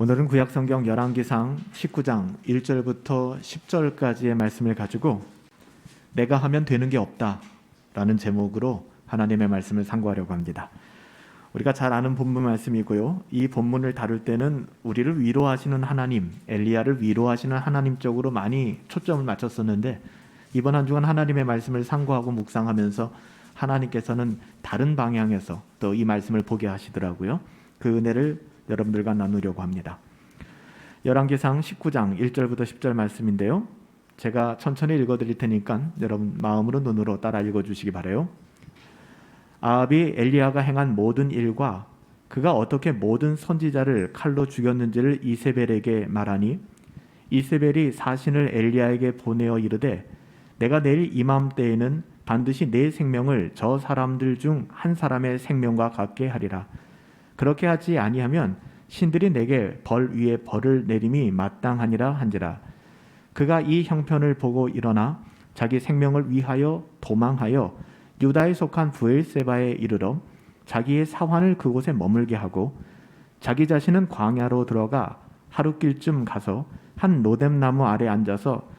오늘은 구약성경 열왕기상 19장 1절부터 10절까지의 말씀을 가지고 내가 하면 되는 게 없다라는 제목으로 하나님의 말씀을 상고하려고 합니다. 우리가 잘 아는 본문 말씀이고요. 이 본문을 다룰 때는 우리를 위로하시는 하나님, 엘리야를 위로하시는 하나님 쪽으로 많이 초점을 맞췄었는데 이번 한 주간 하나님의 말씀을 상고하고 묵상하면서 하나님께서는 다른 방향에서 또 이 말씀을 보게 하시더라고요. 그 은혜를 여러분들과 나누려고 합니다. 열왕기상 19장 1절부터 10절 말씀인데요. 제가 천천히 읽어드릴 테니까 여러분 마음으로 눈으로 따라 읽어주시기 바라요. 아합이 엘리야가 행한 모든 일과 그가 어떻게 모든 선지자를 칼로 죽였는지를 이세벨에게 말하니 이세벨이 사신을 엘리야에게 보내어 이르되 내가 내일 이맘때에는 반드시 내 생명을 저 사람들 중 한 사람의 생명과 같게 하리라. 그렇게 하지 아니하면 신들이 내게 벌 위에 벌을 내림이 마땅하니라 한지라. 그가 이 형편을 보고 일어나 자기 생명을 위하여 도망하여 유다에 속한 브엘세바에 이르러 자기의 사환을 그곳에 머물게 하고 자기 자신은 광야로 들어가 하룻길쯤 가서 한 로뎀나무 아래 앉아서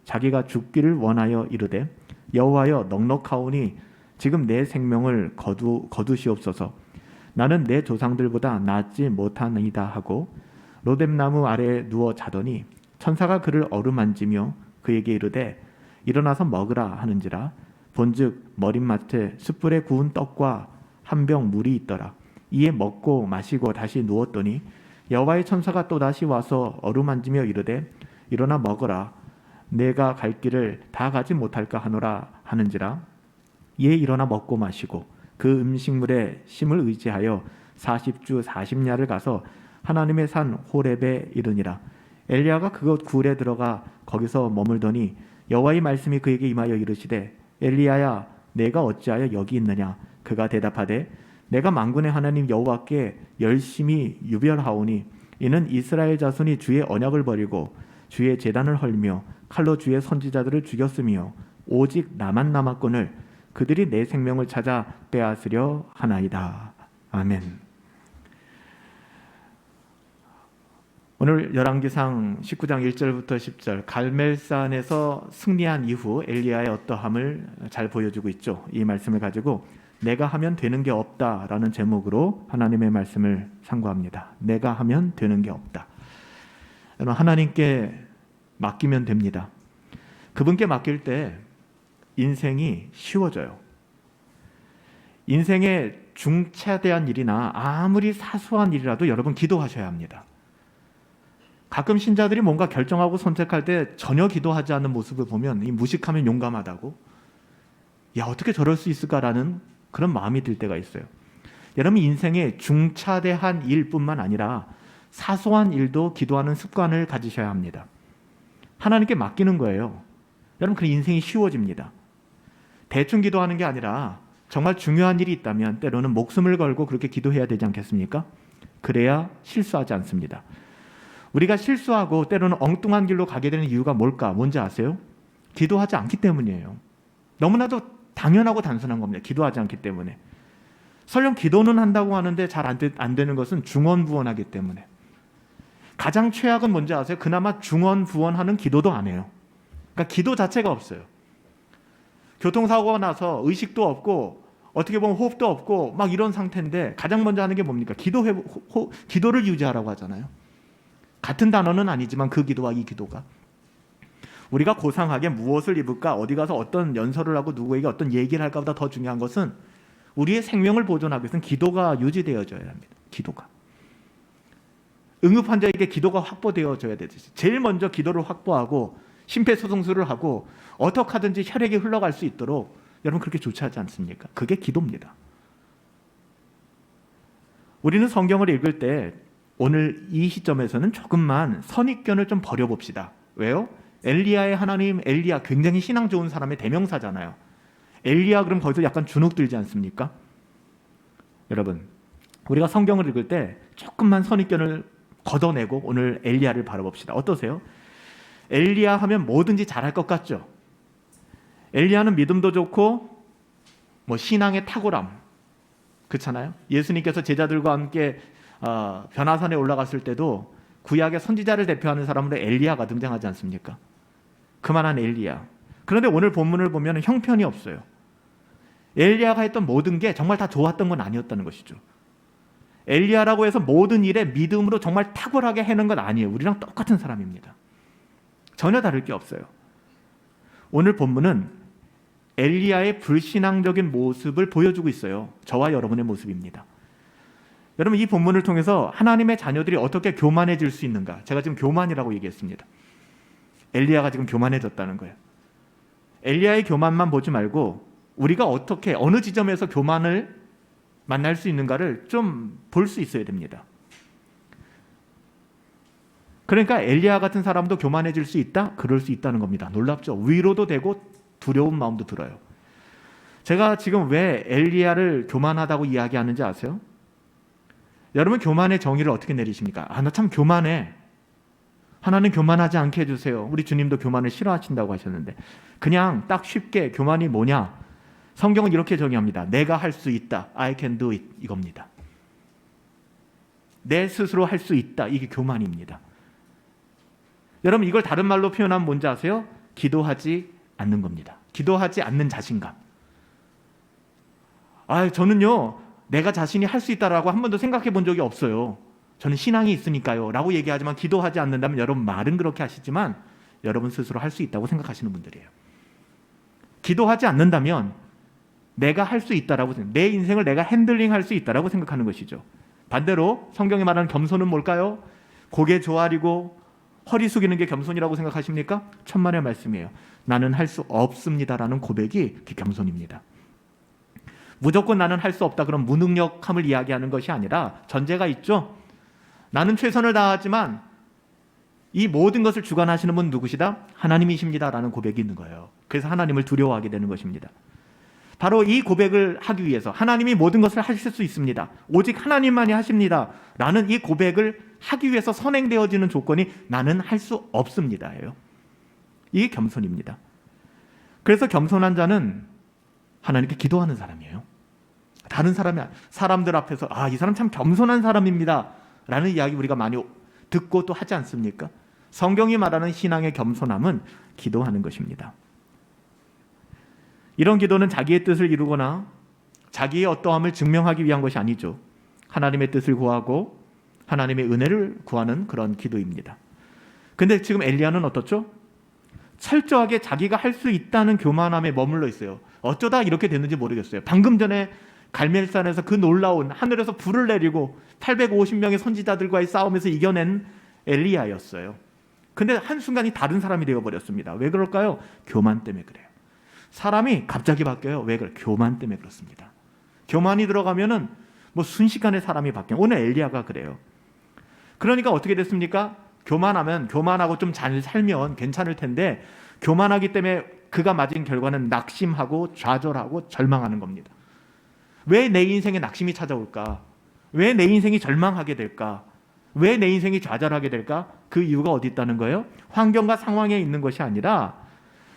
자기가 죽기를 원하여 이르되 여호와여 넉넉하오니 지금 내 생명을 거두시옵소서. 나는 내 조상들보다 낫지 못하니이다 하고 로뎀나무 아래에 누워 자더니 천사가 그를 어루만지며 그에게 이르되 일어나서 먹으라 하는지라. 본즉 머릿맡에 숯불에 구운 떡과 한 병 물이 있더라. 이에 먹고 마시고 다시 누웠더니 여호와의 천사가 또다시 와서 어루만지며 이르되 일어나 먹어라. 내가 갈 길을 다 가지 못할까 하노라 하는지라. 이에 일어나 먹고 마시고 그 음식물의 심을 의지하여 40주 40야를 가서 하나님의 산 호렙에 이르니라. 엘리야가 그곳 굴에 들어가 거기서 머물더니 여호와의 말씀이 그에게 임하여 이르시되 엘리야야 내가 어찌하여 여기 있느냐. 그가 대답하되 내가 만군의 하나님 여호와께 열심히 유별하오니 이는 이스라엘 자손이 주의 언약을 버리고 주의 제단을 헐며 칼로 주의 선지자들을 죽였으며 오직 나만 남았거늘 그들이 내 생명을 찾아 빼앗으려 하나이다. 아멘. 오늘 열왕기상 19장 1절부터 10절 갈멜산에서 승리한 이후 엘리야의 어떠함을 잘 보여주고 있죠. 이 말씀을 가지고 내가 하면 되는 게 없다라는 제목으로 하나님의 말씀을 상고합니다. 내가 하면 되는 게 없다. 여러분 하나님께 맡기면 됩니다. 그분께 맡길 때 인생이 쉬워져요. 인생의 중차대한 일이나 아무리 사소한 일이라도 여러분 기도하셔야 합니다. 가끔 신자들이 뭔가 결정하고 선택할 때 전혀 기도하지 않는 모습을 보면 이 무식하면 용감하다고 야 어떻게 저럴 수 있을까라는 그런 마음이 들 때가 있어요. 여러분 인생의 중차대한 일뿐만 아니라 사소한 일도 기도하는 습관을 가지셔야 합니다. 하나님께 맡기는 거예요. 여러분 그 인생이 쉬워집니다. 대충 기도하는 게 아니라 정말 중요한 일이 있다면 때로는 목숨을 걸고 그렇게 기도해야 되지 않겠습니까? 그래야 실수하지 않습니다. 우리가 실수하고 때로는 엉뚱한 길로 가게 되는 이유가 뭘까? 뭔지 아세요? 기도하지 않기 때문이에요. 너무나도 당연하고 단순한 겁니다. 기도하지 않기 때문에. 설령 기도는 한다고 하는데 잘 안 되는 것은 중언부언하기 때문에. 가장 최악은 뭔지 아세요? 그나마 중언부언하는 기도도 안 해요. 그러니까 기도 자체가 없어요. 교통사고가 나서 의식도 없고 어떻게 보면 호흡도 없고 막 이런 상태인데 가장 먼저 하는 게 뭡니까? 기도를 유지하라고 하잖아요. 같은 단어는 아니지만 그 기도와 이 기도가 우리가 고상하게 무엇을 입을까 어디 가서 어떤 연설을 하고 누구에게 어떤 얘기를 할까 보다 더 중요한 것은 우리의 생명을 보존하기 위해서는 기도가 유지되어져야 합니다. 기도가 응급환자에게 기도가 확보되어져야 되듯이 제일 먼저 기도를 확보하고 심폐소생술을 하고 어떻게 하든지 혈액이 흘러갈 수 있도록 여러분 그렇게 조치하지 않습니까? 그게 기도입니다. 우리는 성경을 읽을 때 오늘 이 시점에서는 조금만 선입견을 좀 버려봅시다. 왜요? 엘리야의 하나님 엘리야 굉장히 신앙 좋은 사람의 대명사잖아요. 엘리야 그럼 거기서 약간 주눅 들지 않습니까? 여러분 우리가 성경을 읽을 때 조금만 선입견을 걷어내고 오늘 엘리야를 바라봅시다. 어떠세요? 엘리야 하면 뭐든지 잘할 것 같죠? 엘리야는 믿음도 좋고 신앙의 탁월함 그렇잖아요. 예수님께서 제자들과 함께 변화산에 올라갔을 때도 구약의 선지자를 대표하는 사람으로 엘리야가 등장하지 않습니까? 그만한 엘리야. 그런데 오늘 본문을 보면 형편이 없어요. 엘리야가 했던 모든 게 정말 다 좋았던 건 아니었다는 것이죠. 엘리야라고 해서 모든 일에 믿음으로 정말 탁월하게 해는 건 아니에요. 우리랑 똑같은 사람입니다. 전혀 다를 게 없어요. 오늘 본문은 엘리야의 불신앙적인 모습을 보여주고 있어요. 저와 여러분의 모습입니다. 여러분, 이 본문을 통해서 하나님의 자녀들이 어떻게 교만해질 수 있는가? 제가 지금 교만이라고 얘기했습니다. 엘리야가 지금 교만해졌다는 거예요. 엘리야의 교만만 보지 말고 우리가 어떻게 어느 지점에서 교만을 만날 수 있는가를 좀 볼 수 있어야 됩니다. 그러니까 엘리야 같은 사람도 교만해질 수 있다? 그럴 수 있다는 겁니다. 놀랍죠? 위로도 되고 두려운 마음도 들어요. 제가 지금 왜 엘리야를 교만하다고 이야기하는지 아세요? 여러분, 교만의 정의를 어떻게 내리십니까? 나 참 교만해. 하나님 교만하지 않게 해주세요. 우리 주님도 교만을 싫어하신다고 하셨는데, 그냥 딱 쉽게 교만이 뭐냐? 성경은 이렇게 정의합니다. 내가 할 수 있다. I can do it. 이겁니다. 내 스스로 할 수 있다. 이게 교만입니다. 여러분, 이걸 다른 말로 표현하면 뭔지 아세요? 기도하지 않는 겁니다. 기도하지 않는 자신감. 저는요, 내가 자신이 할 수 있다라고 한 번도 생각해 본 적이 없어요. 저는 신앙이 있으니까요 라고 얘기하지만 기도하지 않는다면, 여러분 말은 그렇게 하시지만 여러분 스스로 할 수 있다고 생각하시는 분들이에요. 기도하지 않는다면 내가 할 수 있다라고, 내 인생을 내가 핸들링할 수 있다라고 생각하는 것이죠. 반대로 성경이 말하는 겸손은 뭘까요? 고개 조아리고 허리 숙이는 게 겸손이라고 생각하십니까? 천만의 말씀이에요. 나는 할 수 없습니다라는 고백이 그 겸손입니다. 무조건 나는 할 수 없다, 그런 무능력함을 이야기하는 것이 아니라 전제가 있죠. 나는 최선을 다하지만 이 모든 것을 주관하시는 분 누구시다? 하나님이십니다라는 고백이 있는 거예요. 그래서 하나님을 두려워하게 되는 것입니다. 바로 이 고백을 하기 위해서, 하나님이 모든 것을 하실 수 있습니다, 오직 하나님만이 하십니다 라는 이 고백을 하기 위해서 선행되어지는 조건이 나는 할 수 없습니다예요. 이게 겸손입니다. 그래서 겸손한 자는 하나님께 기도하는 사람이에요. 다른 사람들 앞에서 이 사람 참 겸손한 사람입니다 라는 이야기 우리가 많이 듣고 또 하지 않습니까? 성경이 말하는 신앙의 겸손함은 기도하는 것입니다. 이런 기도는 자기의 뜻을 이루거나 자기의 어떠함을 증명하기 위한 것이 아니죠. 하나님의 뜻을 구하고 하나님의 은혜를 구하는 그런 기도입니다. 근데 지금 엘리야는 어떻죠? 철저하게 자기가 할 수 있다는 교만함에 머물러 있어요. 어쩌다 이렇게 됐는지 모르겠어요. 방금 전에 갈멜산에서 그 놀라운, 하늘에서 불을 내리고 850명의 선지자들과의 싸움에서 이겨낸 엘리야였어요. 근데 한순간이 다른 사람이 되어버렸습니다. 왜 그럴까요? 교만 때문에 그래요. 사람이 갑자기 바뀌어요. 왜 그래요? 교만 때문에 그렇습니다. 교만이 들어가면은 순식간에 사람이 바뀌어요. 오늘 엘리야가 그래요. 그러니까 어떻게 됐습니까? 교만하고 좀 잘 살면 괜찮을 텐데, 교만하기 때문에 그가 맞은 결과는 낙심하고 좌절하고 절망하는 겁니다. 왜 내 인생에 낙심이 찾아올까? 왜 내 인생이 절망하게 될까? 왜 내 인생이 좌절하게 될까? 그 이유가 어디 있다는 거예요? 환경과 상황에 있는 것이 아니라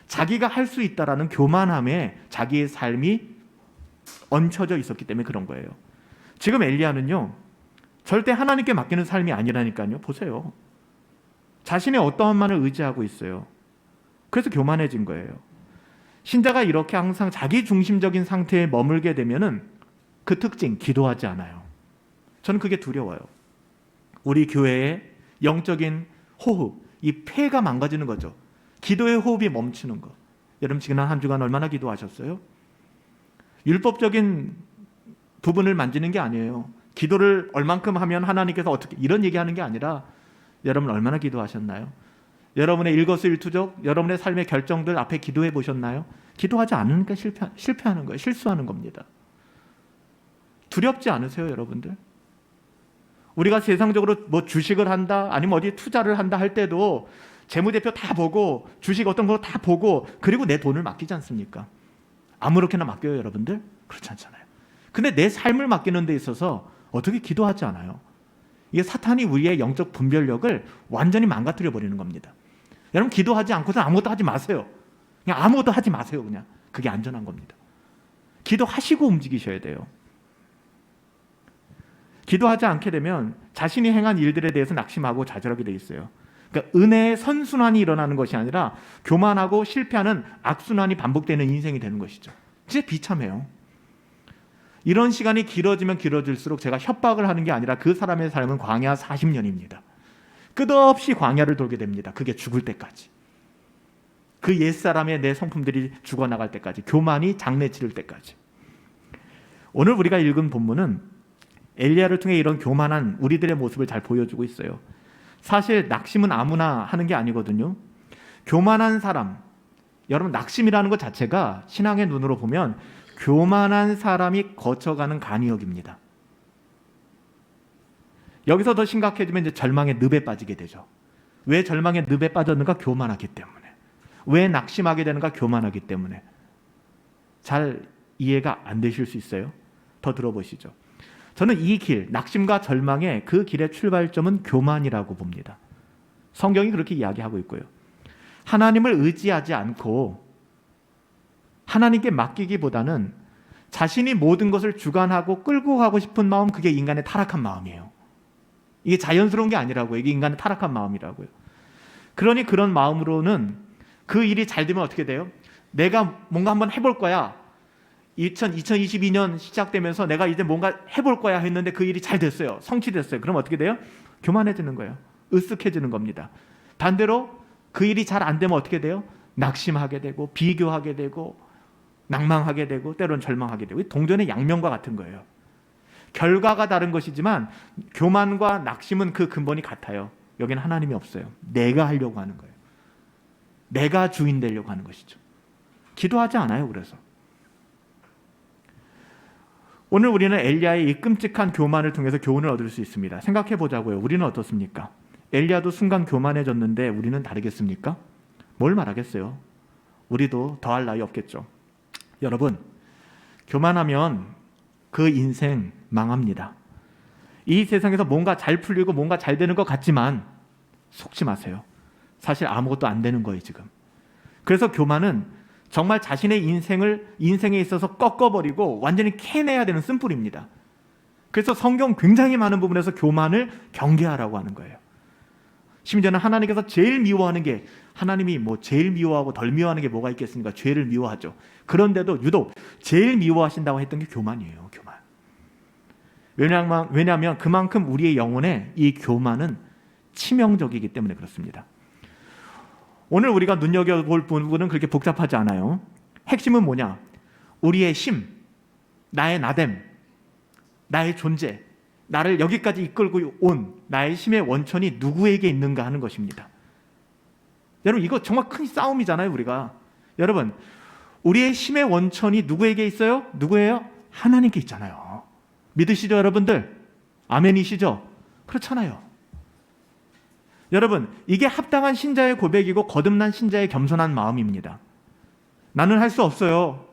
자기가 할 수 있다라는 교만함에 자기의 삶이 얹혀져 있었기 때문에 그런 거예요. 지금 엘리야는요, 절대 하나님께 맡기는 삶이 아니라니까요. 보세요. 자신의 어떠함만을 의지하고 있어요. 그래서 교만해진 거예요. 신자가 이렇게 항상 자기 중심적인 상태에 머물게 되면은 그 특징, 기도하지 않아요. 저는 그게 두려워요. 우리 교회의 영적인 호흡, 이 폐가 망가지는 거죠. 기도의 호흡이 멈추는 것. 여러분, 지난 한 주간 얼마나 기도하셨어요? 율법적인 부분을 만지는 게 아니에요. 기도를 얼만큼 하면 하나님께서 어떻게, 이런 얘기하는 게 아니라 여러분 얼마나 기도하셨나요? 여러분의 일거수일투족, 여러분의 삶의 결정들 앞에 기도해 보셨나요? 기도하지 않으니까 실패하는 거예요. 실수하는 겁니다. 두렵지 않으세요, 여러분들? 우리가 세상적으로 주식을 한다, 아니면 어디 투자를 한다 할 때도 재무대표 다 보고, 주식 어떤 거 다 보고, 그리고 내 돈을 맡기지 않습니까? 아무렇게나 맡겨요, 여러분들? 그렇지 않잖아요. 근데 내 삶을 맡기는 데 있어서 어떻게 기도하지 않아요? 이게 사탄이 우리의 영적 분별력을 완전히 망가뜨려 버리는 겁니다. 여러분, 기도하지 않고서 아무것도 하지 마세요. 그냥 아무것도 하지 마세요. 그냥 그게 안전한 겁니다. 기도하시고 움직이셔야 돼요. 기도하지 않게 되면 자신이 행한 일들에 대해서 낙심하고 좌절하게 돼 있어요. 그러니까 은혜의 선순환이 일어나는 것이 아니라 교만하고 실패하는 악순환이 반복되는 인생이 되는 것이죠. 진짜 비참해요. 이런 시간이 길어지면 길어질수록 제가 협박을 하는 게 아니라 그 사람의 삶은 광야 40년입니다. 끝없이 광야를 돌게 됩니다. 그게 죽을 때까지. 그 옛사람의 내 성품들이 죽어나갈 때까지, 교만이 장내 치를 때까지. 오늘 우리가 읽은 본문은 엘리야를 통해 이런 교만한 우리들의 모습을 잘 보여주고 있어요. 사실 낙심은 아무나 하는 게 아니거든요. 교만한 사람, 여러분 낙심이라는 것 자체가 신앙의 눈으로 보면 교만한 사람이 거쳐가는 간이역입니다. 여기서 더 심각해지면 이제 절망의 늪에 빠지게 되죠. 왜 절망의 늪에 빠졌는가? 교만하기 때문에. 왜 낙심하게 되는가? 교만하기 때문에. 잘 이해가 안 되실 수 있어요? 더 들어보시죠. 저는 이 길, 낙심과 절망의 그 길의 출발점은 교만이라고 봅니다. 성경이 그렇게 이야기하고 있고요. 하나님을 의지하지 않고 하나님께 맡기기보다는 자신이 모든 것을 주관하고 끌고 가고 싶은 마음, 그게 인간의 타락한 마음이에요. 이게 자연스러운 게 아니라고요. 이게 인간의 타락한 마음이라고요. 그러니 그런 마음으로는 그 일이 잘 되면 어떻게 돼요? 내가 뭔가 한번 해볼 거야. 2022년 시작되면서 내가 이제 뭔가 해볼 거야 했는데 그 일이 잘 됐어요. 성취됐어요. 그럼 어떻게 돼요? 교만해지는 거예요. 으쓱해지는 겁니다. 반대로 그 일이 잘 안 되면 어떻게 돼요? 낙심하게 되고 비교하게 되고 낭망하게 되고 때로는 절망하게 되고, 동전의 양면과 같은 거예요. 결과가 다른 것이지만 교만과 낙심은 그 근본이 같아요. 여기는 하나님이 없어요. 내가 하려고 하는 거예요. 내가 주인 되려고 하는 것이죠. 기도하지 않아요. 그래서 오늘 우리는 엘리야의 이 끔찍한 교만을 통해서 교훈을 얻을 수 있습니다. 생각해 보자고요. 우리는 어떻습니까? 엘리야도 순간 교만해졌는데 우리는 다르겠습니까? 뭘 말하겠어요? 우리도 더할 나위 없겠죠. 여러분, 교만하면 그 인생 망합니다. 이 세상에서 뭔가 잘 풀리고 뭔가 잘 되는 것 같지만 속지 마세요. 사실 아무것도 안 되는 거예요, 지금. 그래서 교만은 정말 자신의 인생에 있어서 꺾어버리고 완전히 캐내야 되는 쓴뿌리입니다. 그래서 성경 굉장히 많은 부분에서 교만을 경계하라고 하는 거예요. 심지어는 하나님께서 제일 미워하는 게, 하나님이 뭐 제일 미워하고 덜 미워하는 게 뭐가 있겠습니까? 죄를 미워하죠. 그런데도 유독 제일 미워하신다고 했던 게 교만이에요. 교만. 왜냐하면 그만큼 우리의 영혼에 이 교만은 치명적이기 때문에 그렇습니다. 오늘 우리가 눈여겨볼 부분은 그렇게 복잡하지 않아요. 핵심은 뭐냐? 우리의 심, 나의 나됨, 나의 존재, 나를 여기까지 이끌고 온 나의 심의 원천이 누구에게 있는가 하는 것입니다. 여러분, 이거 정말 큰 싸움이잖아요. 우리가. 여러분, 우리의 심의 원천이 누구에게 있어요? 누구예요? 하나님께 있잖아요. 믿으시죠, 여러분들? 아멘이시죠? 그렇잖아요. 여러분, 이게 합당한 신자의 고백이고 거듭난 신자의 겸손한 마음입니다. 나는 할 수 없어요.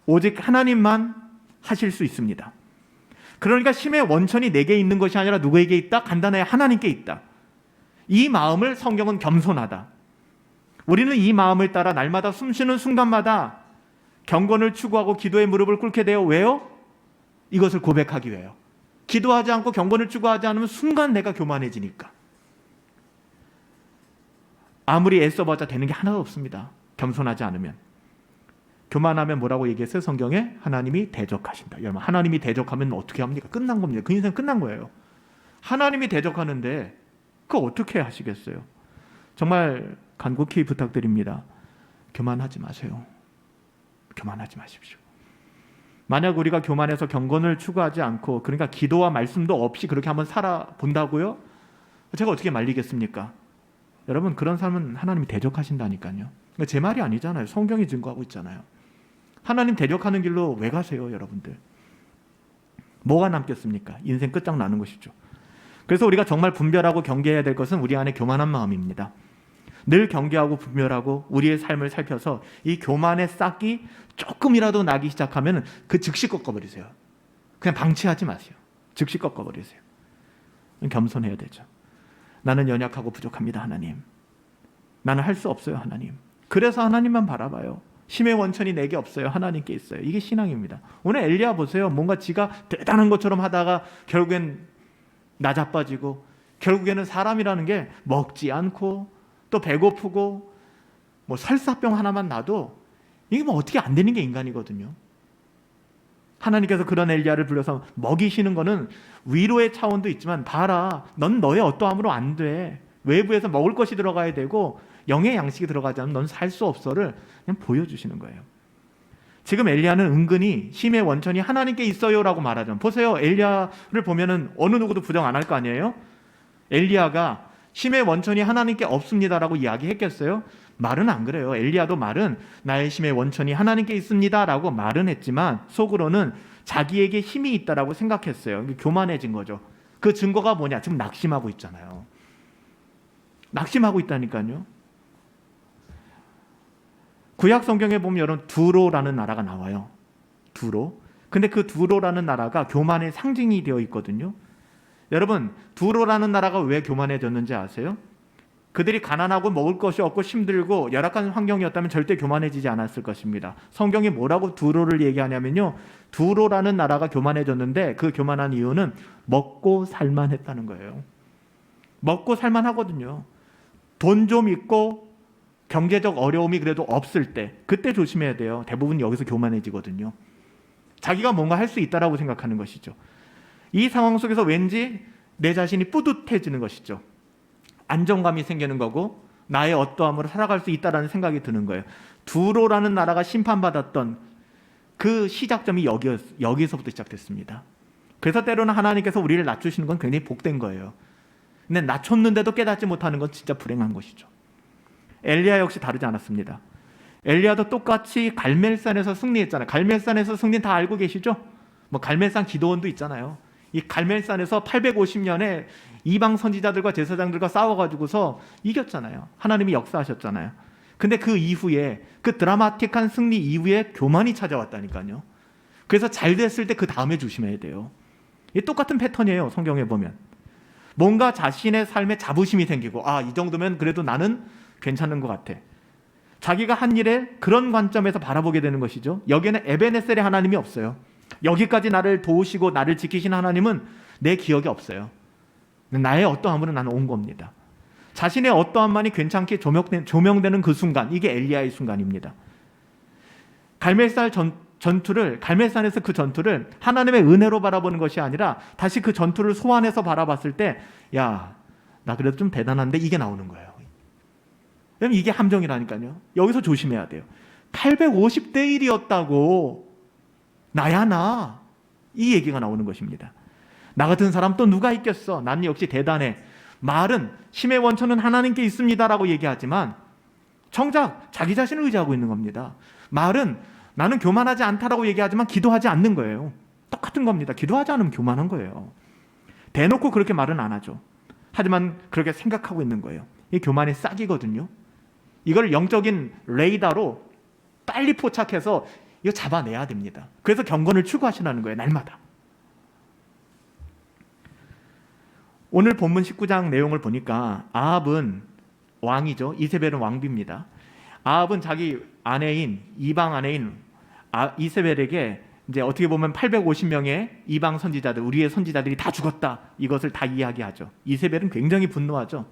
오직 하나님만 하실 수 있습니다. 그러니까 심의 원천이 내게 있는 것이 아니라 누구에게 있다? 간단하게 하나님께 있다. 이 마음을 성경은 겸손하다. 우리는 이 마음을 따라 날마다 숨쉬는 순간마다 경건을 추구하고 기도의 무릎을 꿇게 돼요. 왜요? 이것을 고백하기 위해요. 기도하지 않고 경건을 추구하지 않으면 순간 내가 교만해지니까. 아무리 애써봤자 되는 게 하나도 없습니다. 겸손하지 않으면. 교만하면 뭐라고 얘기했어요? 성경에 하나님이 대적하신다. 여러분, 하나님이 대적하면 어떻게 합니까? 끝난 겁니다. 그 인생 끝난 거예요. 하나님이 대적하는데 그거 어떻게 하시겠어요? 정말 간곡히 부탁드립니다. 교만하지 마세요. 교만하지 마십시오. 만약 우리가 교만해서 경건을 추구하지 않고, 그러니까 기도와 말씀도 없이 그렇게 한번 살아본다고요? 제가 어떻게 말리겠습니까? 여러분, 그런 삶은 하나님이 대적하신다니까요. 제 말이 아니잖아요. 성경이 증거하고 있잖아요. 하나님 대적하는 길로 왜 가세요, 여러분들? 뭐가 남겠습니까? 인생 끝장나는 것이죠. 그래서 우리가 정말 분별하고 경계해야 될 것은 우리 안에 교만한 마음입니다. 늘 경계하고 분별하고 우리의 삶을 살펴서 이 교만의 싹이 조금이라도 나기 시작하면 그 즉시 꺾어버리세요. 그냥 방치하지 마세요. 즉시 꺾어버리세요. 겸손해야 되죠. 나는 연약하고 부족합니다, 하나님. 나는 할 수 없어요, 하나님. 그래서 하나님만 바라봐요. 심의 원천이 내게 없어요. 하나님께 있어요. 이게 신앙입니다. 오늘 엘리야 보세요. 뭔가 지가 대단한 것처럼 하다가 결국엔 나자빠지고, 결국에는 사람이라는 게 먹지 않고 또 배고프고 뭐 설사병 하나만 나도 이게 뭐 어떻게 안 되는 게 인간이거든요. 하나님께서 그런 엘리야를 불러서 먹이시는 거는 위로의 차원도 있지만, 봐라, 넌 너의 어떠함으로 안 돼. 외부에서 먹을 것이 들어가야 되고 영의 양식이 들어가지 않으면 넌 살 수 없어를 그냥 보여주시는 거예요. 지금 엘리야는 은근히 심의 원천이 하나님께 있어요라고 말하죠. 보세요. 엘리야를 보면은 어느 누구도 부정 안 할 거 아니에요? 엘리야가 심의 원천이 하나님께 없습니다라고 이야기했겠어요? 말은 안 그래요. 엘리야도 말은 나의 심의 원천이 하나님께 있습니다라고 말은 했지만 속으로는 자기에게 힘이 있다라고 생각했어요. 교만해진 거죠. 그 증거가 뭐냐? 지금 낙심하고 있잖아요. 낙심하고 있다니까요. 구약 성경에 보면 여러분 두로라는 나라가 나와요. 두로. 근데 그 두로라는 나라가 교만의 상징이 되어 있거든요. 여러분, 두로라는 나라가 왜 교만해졌는지 아세요? 그들이 가난하고 먹을 것이 없고 힘들고 열악한 환경이었다면 절대 교만해지지 않았을 것입니다. 성경이 뭐라고 두로를 얘기하냐면요, 두로라는 나라가 교만해졌는데 그 교만한 이유는 먹고 살만했다는 거예요. 먹고 살만하거든요. 돈 좀 있고 경제적 어려움이 그래도 없을 때, 그때 조심해야 돼요. 대부분 여기서 교만해지거든요. 자기가 뭔가 할 수 있다라고 생각하는 것이죠. 이 상황 속에서 왠지 내 자신이 뿌듯해지는 것이죠. 안정감이 생기는 거고 나의 어떠함으로 살아갈 수 있다라는 생각이 드는 거예요. 두로라는 나라가 심판받았던 그 시작점이 여기서부터 시작됐습니다. 그래서 때로는 하나님께서 우리를 낮추시는 건 굉장히 복된 거예요. 근데 낮췄는데도 깨닫지 못하는 건 진짜 불행한 것이죠. 엘리야 역시 다르지 않았습니다. 엘리야도 똑같이 갈멜산에서 승리했잖아요. 갈멜산에서 승리 다 알고 계시죠? 뭐 갈멜산 기도원도 있잖아요. 이 갈멜산에서 850년에 이방 선지자들과 제사장들과 싸워가지고서 이겼잖아요. 하나님이 역사하셨잖아요. 근데 그 이후에, 그 드라마틱한 승리 이후에 교만이 찾아왔다니까요. 그래서 잘 됐을 때 그 다음에 조심해야 돼요. 이 똑같은 패턴이에요. 성경에 보면 뭔가 자신의 삶에 자부심이 생기고, 이 정도면 그래도 나는 괜찮은 것 같아. 자기가 한 일에 그런 관점에서 바라보게 되는 것이죠. 여기에는 에베네셀의 하나님이 없어요. 여기까지 나를 도우시고 나를 지키신 하나님은 내 기억에 없어요. 나의 어떠함으로 나는 온 겁니다. 자신의 어떠함만이 괜찮게 조명되는 그 순간, 이게 엘리야의 순간입니다. 갈멜산에서 그 전투를 하나님의 은혜로 바라보는 것이 아니라 다시 그 전투를 소환해서 바라봤을 때, 야, 나 그래도 좀 대단한데, 이게 나오는 거예요. 그럼 이게 함정이라니까요. 여기서 조심해야 돼요. 850대 1이었다고 나야 나, 이 얘기가 나오는 것입니다. 나 같은 사람 또 누가 있겠어? 난 역시 대단해. 말은 심의 원천은 하나님께 있습니다라고 얘기하지만 정작 자기 자신을 의지하고 있는 겁니다. 말은 나는 교만하지 않다라고 얘기하지만 기도하지 않는 거예요. 똑같은 겁니다. 기도하지 않으면 교만한 거예요. 대놓고 그렇게 말은 안 하죠. 하지만 그렇게 생각하고 있는 거예요. 이게 교만의 싹이거든요. 이걸 영적인 레이더로 빨리 포착해서 이거 잡아내야 됩니다. 그래서 경건을 추구하시라는 거예요. 날마다. 오늘 본문 19장 내용을 보니까 아합은 왕이죠. 이세벨은 왕비입니다. 아합은 자기 아내인, 이방 아내인 이세벨에게 이제 어떻게 보면 850명의 이방 선지자들, 우리의 선지자들이 다 죽었다, 이것을 다 이야기하죠. 이세벨은 굉장히 분노하죠.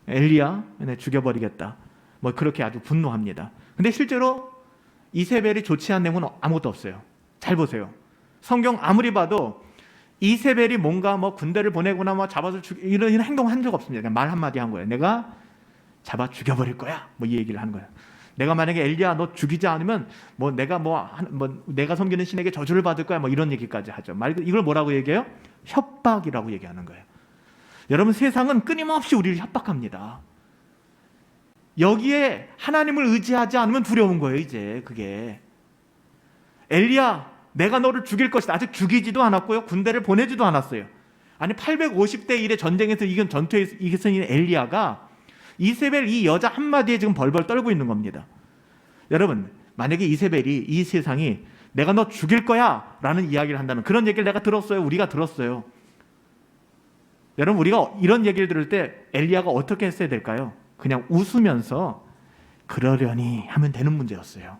엘리야 죽여버리겠다, 뭐 그렇게 아주 분노합니다. 근데 실제로 이세벨이 좋지 않은 내용은 아무것도 없어요. 잘 보세요. 성경 아무리 봐도 이세벨이 뭔가 뭐 군대를 보내거나 뭐 잡아서 이런 행동을 한 적 없습니다. 그냥 말 한마디 한 거예요. 내가 잡아 죽여버릴 거야, 뭐 이 얘기를 하는 거예요. 내가 만약에 엘리야 너 죽이지 않으면 뭐 내가 내가 섬기는 신에게 저주를 받을 거야, 뭐 이런 얘기까지 하죠. 이걸 뭐라고 얘기해요? 협박이라고 얘기하는 거예요. 여러분, 세상은 끊임없이 우리를 협박합니다. 여기에 하나님을 의지하지 않으면 두려운 거예요. 이제 그게 엘리야 내가 너를 죽일 것이다. 아직 죽이지도 않았고요, 군대를 보내지도 않았어요. 아니 850대 1의 전쟁에서 이긴, 전투에서 이긴 엘리야가 이세벨 이 여자 한마디에 지금 벌벌 떨고 있는 겁니다. 여러분, 만약에 이세벨이 이 세상이 내가 너 죽일 거야 라는 이야기를 한다면, 그런 얘기를 내가 들었어요. 우리가 들었어요. 여러분, 우리가 이런 얘기를 들을 때 엘리야가 어떻게 했어야 될까요? 그냥 웃으면서 그러려니 하면 되는 문제였어요.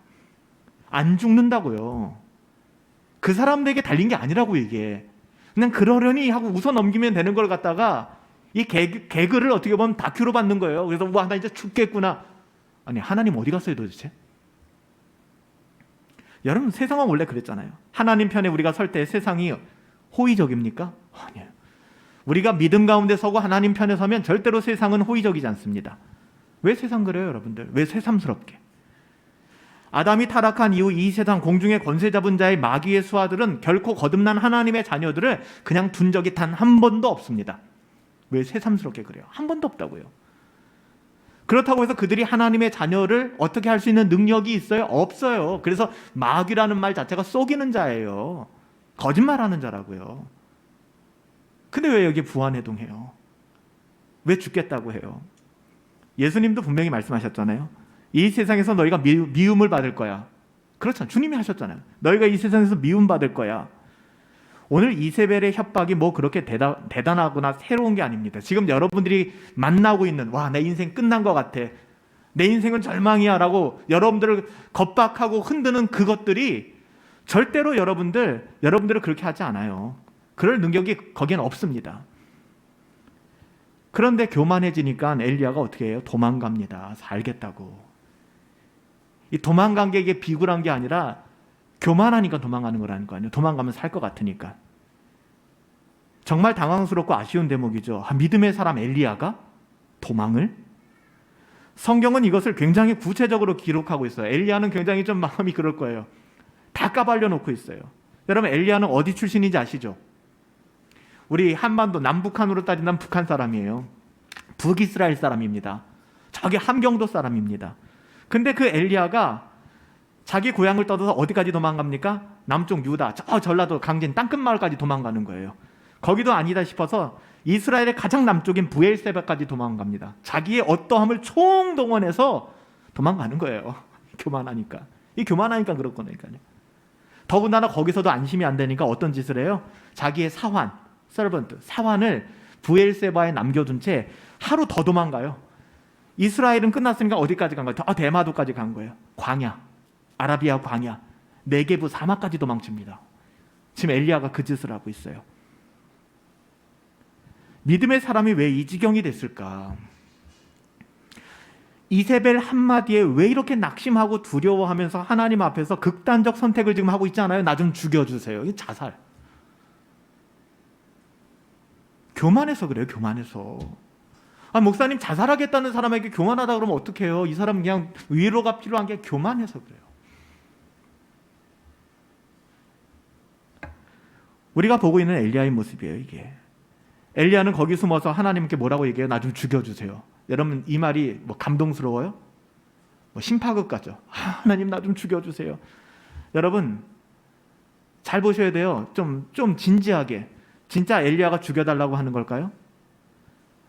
안 죽는다고요. 그 사람들에게 달린 게 아니라고 이게. 그냥 그러려니 하고 웃어 넘기면 되는 걸 갖다가 이 개그를 어떻게 보면 다큐로 받는 거예요. 그래서 와, 나 이제 죽겠구나. 아니, 하나님 어디 갔어요 도대체? 여러분, 세상은 원래 그랬잖아요. 하나님 편에 우리가 설 때 세상이 호의적입니까? 아니에요. 우리가 믿음 가운데 서고 하나님 편에 서면 절대로 세상은 호의적이지 않습니다. 왜 세상 그래요, 여러분들? 왜 새삼스럽게? 아담이 타락한 이후 이 세상 공중의 권세 잡은 자의 마귀의 수하들은 결코 거듭난 하나님의 자녀들을 그냥 둔 적이 단 한 번도 없습니다. 왜 새삼스럽게 그래요? 한 번도 없다고요. 그렇다고 해서 그들이 하나님의 자녀를 어떻게 할 수 있는 능력이 있어요? 없어요. 그래서 마귀라는 말 자체가 속이는 자예요. 거짓말하는 자라고요. 근데 왜 여기 부활해동해요? 왜 죽겠다고 해요? 예수님도 분명히 말씀하셨잖아요. 이 세상에서 너희가 미움을 받을 거야. 그렇잖아요. 주님이 하셨잖아요. 너희가 이 세상에서 미움 받을 거야. 오늘 이세벨의 협박이 뭐 그렇게 대단하거나 새로운 게 아닙니다. 지금 여러분들이 만나고 있는, 와, 내 인생 끝난 것 같아, 내 인생은 절망이야 라고 여러분들을 겁박하고 흔드는 그것들이 절대로 여러분들을 그렇게 하지 않아요. 그럴 능력이 거기엔 없습니다. 그런데 교만해지니까 엘리야가 어떻게 해요? 도망갑니다. 살겠다고. 이 도망간 게 이게 비굴한 게 아니라 교만하니까 도망가는 거라는 거 아니에요. 도망가면 살 것 같으니까. 정말 당황스럽고 아쉬운 대목이죠. 믿음의 사람 엘리야가 도망을? 성경은 이것을 굉장히 구체적으로 기록하고 있어요. 엘리야는 굉장히 좀 마음이 그럴 거예요. 다 까발려 놓고 있어요. 여러분, 엘리야는 어디 출신인지 아시죠? 우리 한반도 남북한으로 따진다면 북한 사람이에요. 북이스라엘 사람입니다. 저기 함경도 사람입니다. 근데 그 엘리야가 자기 고향을 떠나서 어디까지 도망갑니까? 남쪽 유다, 저 전라도 강진 땅끝마을까지 도망가는 거예요. 거기도 아니다 싶어서 이스라엘의 가장 남쪽인 브엘세바까지 도망갑니다. 자기의 어떠함을 총동원해서 도망가는 거예요. 교만하니까. 이 교만하니까 그럴 거니까요. 더군다나 거기서도 안심이 안 되니까 어떤 짓을 해요? 자기의 사환, 서번트, 사환을 브엘세바에 남겨둔 채 하루 더 도망가요. 이스라엘은 끝났으니까 어디까지 간 거예요? 대마도까지 간 거예요. 광야, 아라비아 광야, 네게부 사막까지 도망칩니다. 지금 엘리야가 그 짓을 하고 있어요. 믿음의 사람이 왜 이 지경이 됐을까? 이세벨 한마디에 왜 이렇게 낙심하고 두려워하면서 하나님 앞에서 극단적 선택을 지금 하고 있지 않아요? 나 좀 죽여주세요. 이 자살. 교만해서 그래요. 교만해서. 목사님, 자살하겠다는 사람에게 교만하다 그러면 어떡해요? 이 사람은 그냥 위로가 필요한 게 교만해서 그래요. 우리가 보고 있는 엘리야의 모습이에요. 이게 엘리야는 거기 숨어서 하나님께 뭐라고 얘기해요? 나 좀 죽여주세요. 여러분, 이 말이 뭐 감동스러워요? 뭐 심파극 같죠? 하나님, 나 좀 죽여주세요. 여러분, 잘 보셔야 돼요. 좀 진지하게. 진짜 엘리야가 죽여달라고 하는 걸까요?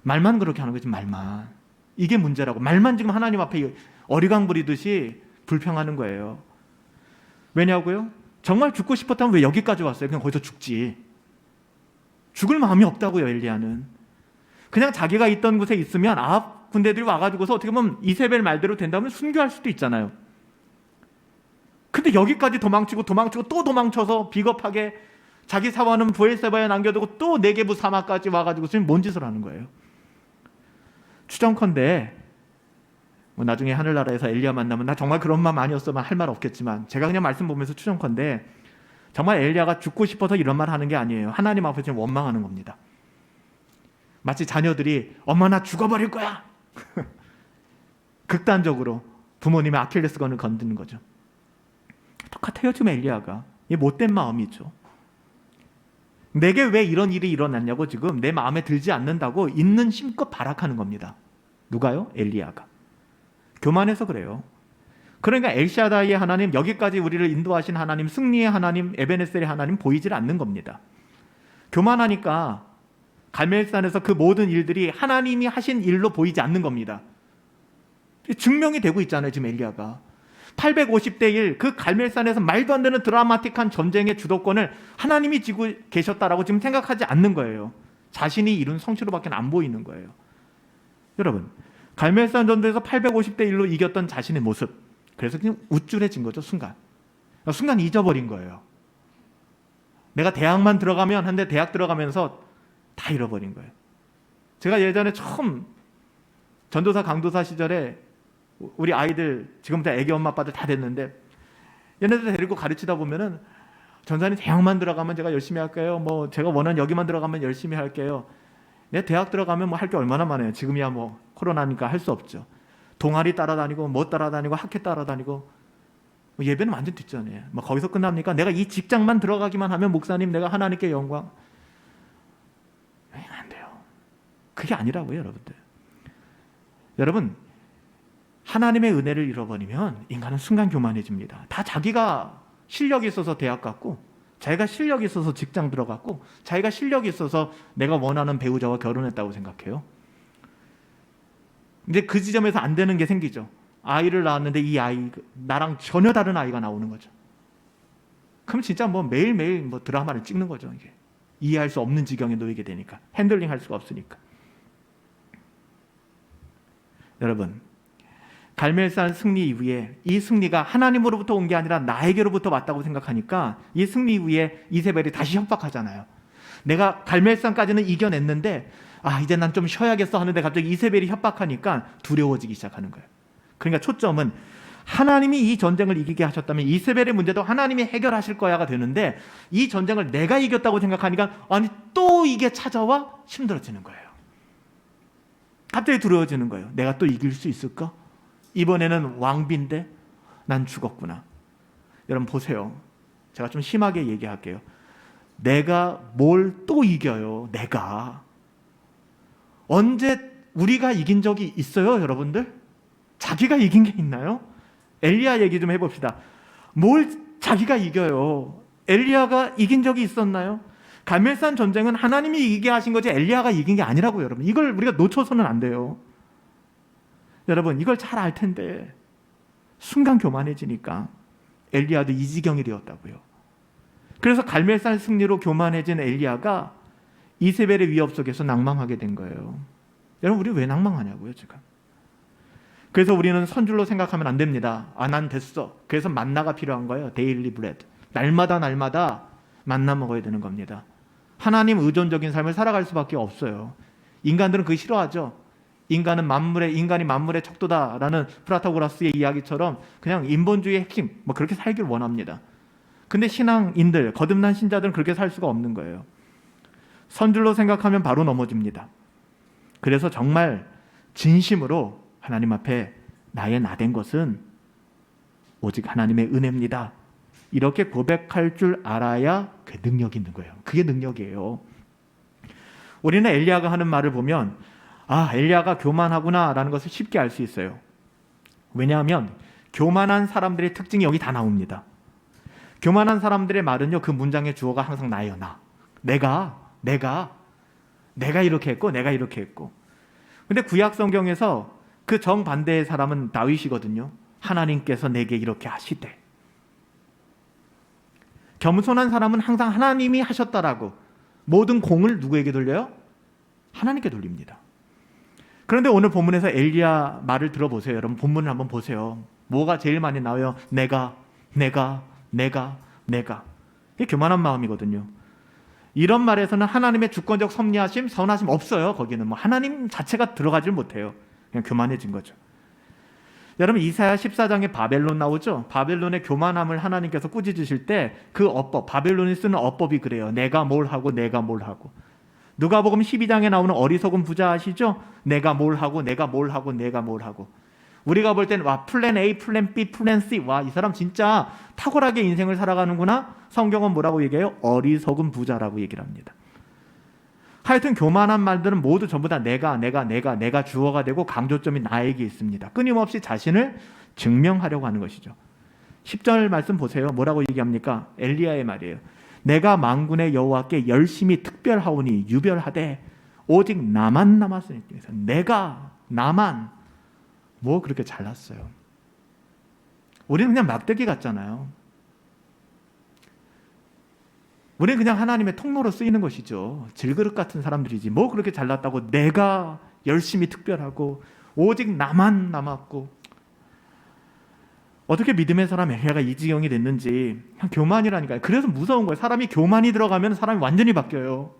말만 그렇게 하는 거지, 말만. 이게 문제라고. 말만 지금 하나님 앞에 어리광 부리듯이 불평하는 거예요. 왜냐고요? 정말 죽고 싶었다면 왜 여기까지 왔어요? 그냥 거기서 죽지. 죽을 마음이 없다고요, 엘리야는. 그냥 자기가 있던 곳에 있으면 아합 군대들이 와가지고서 어떻게 보면 이세벨 말대로 된다면 순교할 수도 있잖아요. 근데 여기까지 도망치고 또 도망쳐서 비겁하게 자기 사원은 브엘세바에 남겨두고 또 네게부 사막까지 와가지고 지금 뭔 짓을 하는 거예요? 추정컨대 나중에 하늘나라에서 엘리야 만나면 나 정말 그런 마음 아니었으면 할 말 없겠지만 제가 그냥 말씀 보면서 추정컨대 정말 엘리야가 죽고 싶어서 이런 말 하는 게 아니에요. 하나님 앞에 지금 원망하는 겁니다. 마치 자녀들이 엄마 나 죽어버릴 거야. 극단적으로 부모님의 아킬레스건을 건드는 거죠. 똑같아요. 지금 엘리야가. 이 못된 마음이죠. 내게 왜 이런 일이 일어났냐고 지금 내 마음에 들지 않는다고 있는 힘껏 발악하는 겁니다. 누가요? 엘리야가. 교만해서 그래요. 그러니까 엘샤다이의 하나님, 여기까지 우리를 인도하신 하나님, 승리의 하나님, 에베네셀의 하나님 보이질 않는 겁니다. 교만하니까 갈멜산에서 그 모든 일들이 하나님이 하신 일로 보이지 않는 겁니다. 증명이 되고 있잖아요. 지금 엘리야가 850대 1 그 갈멜산에서 말도 안 되는 드라마틱한 전쟁의 주도권을 하나님이 지고 계셨다라고 지금 생각하지 않는 거예요. 자신이 이룬 성취로밖에 안 보이는 거예요. 여러분, 갈멜산 전투에서 850대 1로 이겼던 자신의 모습. 그래서 그냥 우쭐해진 거죠, 순간. 순간 잊어버린 거예요. 내가 대학만 들어가면 한데 대학 들어가면서 다 잃어버린 거예요. 제가 예전에 처음 전도사 강도사 시절에 우리 아이들 지금 다 애기 엄마 아빠들 다 됐는데 얘네들 데리고 가르치다 보면은 전사님 대학만 들어가면 제가 열심히 할게요. 뭐 제가 원하는 여기만 들어가면 열심히 할게요. 내 대학 들어가면 뭐 할 게 얼마나 많아요. 지금이야 뭐 코로나니까 할 수 없죠. 동아리 따라다니고 뭐 따라다니고 학회 따라다니고 뭐 예배는 완전 뒷전이에요. 뭐 거기서 끝납니까? 내가 이 직장만 들어가기만 하면 목사님 내가 하나님께 영광. 안 돼요. 그게 아니라고요, 여러분들. 여러분, 하나님의 은혜를 잃어버리면 인간은 순간 교만해집니다. 다 자기가 실력이 있어서 대학 갔고, 자기가 실력이 있어서 직장 들어갔고, 자기가 실력이 있어서 내가 원하는 배우자와 결혼했다고 생각해요. 근데 그 지점에서 안 되는 게 생기죠. 아이를 낳았는데 이 아이 나랑 전혀 다른 아이가 나오는 거죠. 그럼 진짜 뭐 매일매일 뭐 드라마를 찍는 거죠. 이게 이해할 수 없는 지경에 놓이게 되니까, 핸들링 할 수가 없으니까. 여러분, 갈멜산 승리 이후에 이 승리가 하나님으로부터 온 게 아니라 나에게로부터 왔다고 생각하니까 이 승리 이후에 이세벨이 다시 협박하잖아요. 내가 갈멜산까지는 이겨냈는데 이제 난 좀 쉬어야겠어 하는데 갑자기 이세벨이 협박하니까 두려워지기 시작하는 거예요. 그러니까 초점은 하나님이 이 전쟁을 이기게 하셨다면 이세벨의 문제도 하나님이 해결하실 거야가 되는데 이 전쟁을 내가 이겼다고 생각하니까 또 이게 찾아와 힘들어지는 거예요. 갑자기 두려워지는 거예요. 내가 또 이길 수 있을까? 이번에는 왕비인데 난 죽었구나. 여러분 보세요. 제가 좀 심하게 얘기할게요. 내가 뭘 또 이겨요. 내가. 언제 우리가 이긴 적이 있어요, 여러분들? 자기가 이긴 게 있나요? 엘리야 얘기 좀 해봅시다. 뭘 자기가 이겨요? 엘리야가 이긴 적이 있었나요? 갈멜산 전쟁은 하나님이 이기게 하신 거지 엘리야가 이긴 게 아니라고요, 여러분. 이걸 우리가 놓쳐서는 안 돼요. 여러분, 이걸 잘 알 텐데 순간 교만해지니까 엘리야도 이 지경이 되었다고요. 그래서 갈멜산 승리로 교만해진 엘리야가 이세벨의 위협 속에서 낭망하게 된 거예요. 여러분, 우리 왜 낭망하냐고요, 지금. 그래서 우리는 선줄로 생각하면 안 됩니다. 난 됐어. 그래서 만나가 필요한 거예요. 데일리 브레드. 날마다 만나 먹어야 되는 겁니다. 하나님 의존적인 삶을 살아갈 수밖에 없어요. 인간들은 그거 싫어하죠. 인간이 만물의 척도다라는 프라타고라스의 이야기처럼 그냥 인본주의의 핵심 뭐 그렇게 살길 원합니다. 근데 신앙인들, 거듭난 신자들은 그렇게 살 수가 없는 거예요. 선줄로 생각하면 바로 넘어집니다. 그래서 정말 진심으로 하나님 앞에 나의 나된 것은 오직 하나님의 은혜입니다. 이렇게 고백할 줄 알아야 그 능력이 있는 거예요. 그게 능력이에요. 우리는 엘리야가 하는 말을 보면 엘리야가 교만하구나라는 것을 쉽게 알 수 있어요. 왜냐하면 교만한 사람들의 특징이 여기 다 나옵니다. 교만한 사람들의 말은요, 그 문장의 주어가 항상 나예요. 내가 이렇게 했고 내가 이렇게 했고. 근데 구약 성경에서 그 정반대의 사람은 다윗이거든요. 하나님께서 내게 이렇게 하시되. 겸손한 사람은 항상 하나님이 하셨다라고 모든 공을 누구에게 돌려요? 하나님께 돌립니다. 그런데 오늘 본문에서 엘리야 말을 들어보세요. 여러분 본문을 한번 보세요. 뭐가 제일 많이 나와요? 내가. 이게 교만한 마음이거든요. 이런 말에서는 하나님의 주권적 섭리하심, 선하심 없어요. 거기는 뭐 하나님 자체가 들어가질 못해요. 그냥 교만해진 거죠. 여러분 이사야 14장에 바벨론 나오죠. 바벨론의 교만함을 하나님께서 꾸짖으실 때 그 어법, 바벨론이 쓰는 어법이 그래요. 내가 뭘 하고 누가복음 12장에 나오는 어리석은 부자 아시죠? 내가 뭘 하고 우리가 볼 때는 플랜 A, 플랜 B, 플랜 C. 이 사람 진짜 탁월하게 인생을 살아가는구나. 성경은 뭐라고 얘기해요? 어리석은 부자라고 얘기를 합니다. 하여튼 교만한 말들은 모두 전부 다 내가 주어가 되고 강조점이 나에게 있습니다. 끊임없이 자신을 증명하려고 하는 것이죠. 10절 말씀 보세요. 뭐라고 얘기합니까? 엘리야의 말이에요. 내가 만군의 여호와께 열심히 특별하오니 유별하되 오직 나만 남았으니. 나만 뭐 그렇게 잘났어요. 우리는 그냥 막대기 같잖아요. 우리는 그냥 하나님의 통로로 쓰이는 것이죠. 질그릇 같은 사람들이지 뭐 그렇게 잘났다고 내가 열심히 특별하고 오직 나만 남았고, 어떻게 믿음의 사람 엘리야가 이 지경이 됐는지. 그냥 교만이라니까요. 그래서 무서운 거예요. 사람이 교만이 들어가면 사람이 완전히 바뀌어요.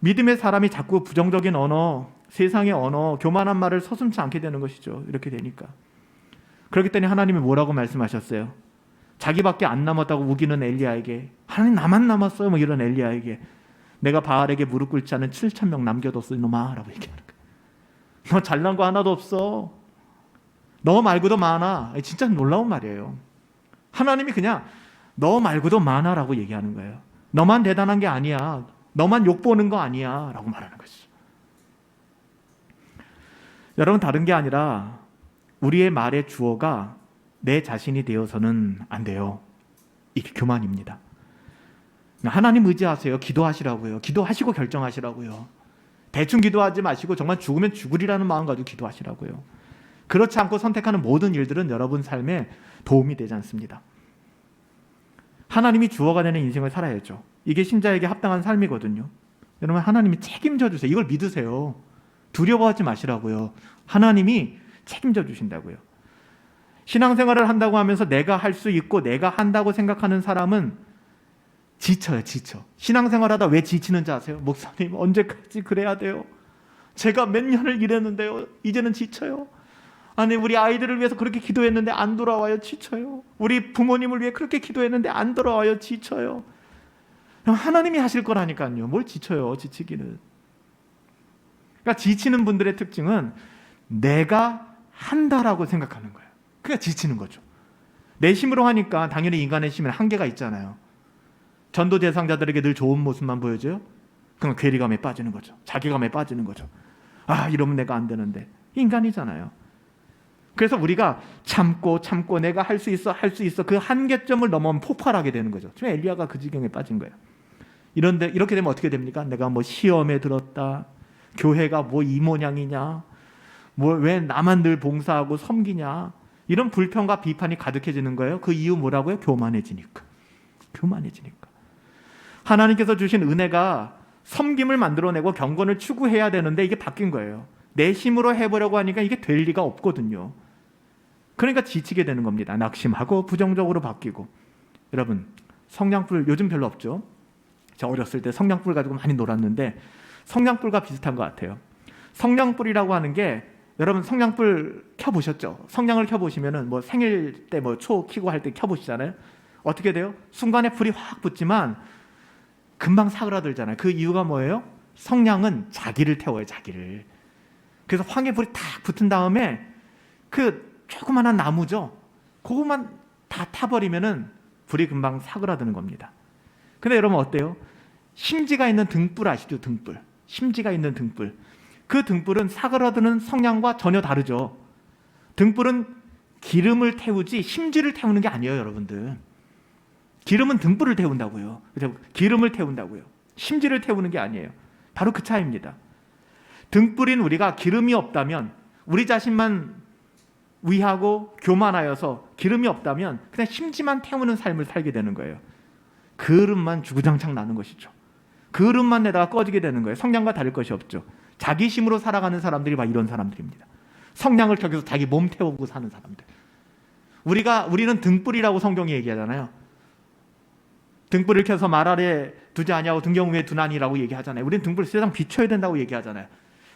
믿음의 사람이 자꾸 부정적인 언어, 세상의 언어, 교만한 말을 서슴지 않게 되는 것이죠. 이렇게 되니까. 그렇기 때문에 하나님이 뭐라고 말씀하셨어요? 자기밖에 안 남았다고 우기는 엘리야에게, 하나님 나만 남았어요, 뭐 이런 엘리야에게, 내가 바알에게 무릎 꿇지 않은 7,000명 남겨뒀어 이놈아 라고 얘기하는 거예요. 너 잘난 거 하나도 없어. 너 말고도 많아. 진짜 놀라운 말이에요. 하나님이 그냥 너 말고도 많아 라고 얘기하는 거예요. 너만 대단한 게 아니야. 너만 욕보는 거 아니야 라고 말하는 것이죠. 여러분, 다른 게 아니라 우리의 말의 주어가 내 자신이 되어서는 안 돼요. 이게 교만입니다. 하나님 의지하세요. 기도하시라고요. 기도하시고 결정하시라고요. 대충 기도하지 마시고 정말 죽으면 죽으리라는 마음 가지고 기도하시라고요. 그렇지 않고 선택하는 모든 일들은 여러분 삶에 도움이 되지 않습니다. 하나님이 주어가 되는 인생을 살아야죠. 이게 신자에게 합당한 삶이거든요. 여러분, 하나님이 책임져 주세요. 이걸 믿으세요. 두려워하지 마시라고요. 하나님이 책임져 주신다고요. 신앙생활을 한다고 하면서 내가 할 수 있고 내가 한다고 생각하는 사람은 지쳐요. 지쳐. 신앙생활하다 왜 지치는지 아세요? 목사님, 언제까지 그래야 돼요? 제가 몇 년을 일했는데요, 이제는 지쳐요. 아니, 우리 아이들을 위해서 그렇게 기도했는데 안 돌아와요. 지쳐요. 우리 부모님을 위해 그렇게 기도했는데 안 돌아와요. 지쳐요. 하나님이 하실 거라니까요. 뭘 지쳐요. 지치기는. 그러니까 지치는 분들의 특징은 내가 한다라고 생각하는 거예요. 그러니까 지치는 거죠. 내 힘으로 하니까 당연히 인간의 힘은 한계가 있잖아요. 전도 대상자들에게 늘 좋은 모습만 보여줘요. 그럼 괴리감에 빠지는 거죠. 자괴감에 빠지는 거죠. 아, 이러면 내가 안 되는데. 인간이잖아요. 그래서 우리가 참고 내가 할 수 있어 그 한계점을 넘어오면 폭발하게 되는 거죠. 지금 엘리야가 그 지경에 빠진 거예요. 이렇게 되면 어떻게 됩니까? 내가 뭐 시험에 들었다, 교회가 뭐 이 모양이냐, 뭐 왜 나만 늘 봉사하고 섬기냐, 이런 불평과 비판이 가득해지는 거예요. 그 이유 뭐라고요? 교만해지니까. 하나님께서 주신 은혜가 섬김을 만들어내고 경건을 추구해야 되는데 이게 바뀐 거예요. 내 힘으로 해보려고 하니까 이게 될 리가 없거든요. 그러니까 지치게 되는 겁니다. 낙심하고 부정적으로 바뀌고. 여러분, 성냥불 요즘 별로 없죠? 저 어렸을 때 성냥불 가지고 많이 놀았는데 성냥불과 비슷한 것 같아요. 성냥불이라고 하는 게, 여러분 성냥불 켜보셨죠? 성냥을 켜보시면은 뭐 생일 때 뭐 초 켜고 할 때 켜보시잖아요. 어떻게 돼요? 순간에 불이 확 붙지만 금방 사그라들잖아요. 그 이유가 뭐예요? 성냥은 자기를 태워요. 자기를. 그래서 황에 불이 탁 붙은 다음에 그 조그만한 나무죠, 그것만 다 타버리면은 불이 금방 사그라드는 겁니다. 근데 여러분 어때요? 심지가 있는 등불 아시죠? 등불. 심지가 있는 등불. 그 등불은 사그라드는 성냥과 전혀 다르죠. 등불은 기름을 태우지 심지를 태우는 게 아니에요, 여러분들. 기름은 등불을 태운다고요. 기름을 태운다고요. 심지를 태우는 게 아니에요. 바로 그 차이입니다. 등불인 우리가 기름이 없다면, 우리 자신만 위하고 교만하여서 기름이 없다면 그냥 심지만 태우는 삶을 살게 되는 거예요. 그릇만 주구장창 나는 것이죠. 그릇만 내다가 꺼지게 되는 거예요. 성냥과 다를 것이 없죠. 자기 힘으로 살아가는 사람들이 막 이런 사람들입니다. 성냥을 켜서 자기 몸 태우고 사는 사람들. 우리는 등불이라고 성경이 얘기하잖아요. 등불을 켜서 말 아래 두지 아니하고 등경 위에 두나니라고 얘기하잖아요. 우리는 등불을 세상 비춰야 된다고 얘기하잖아요.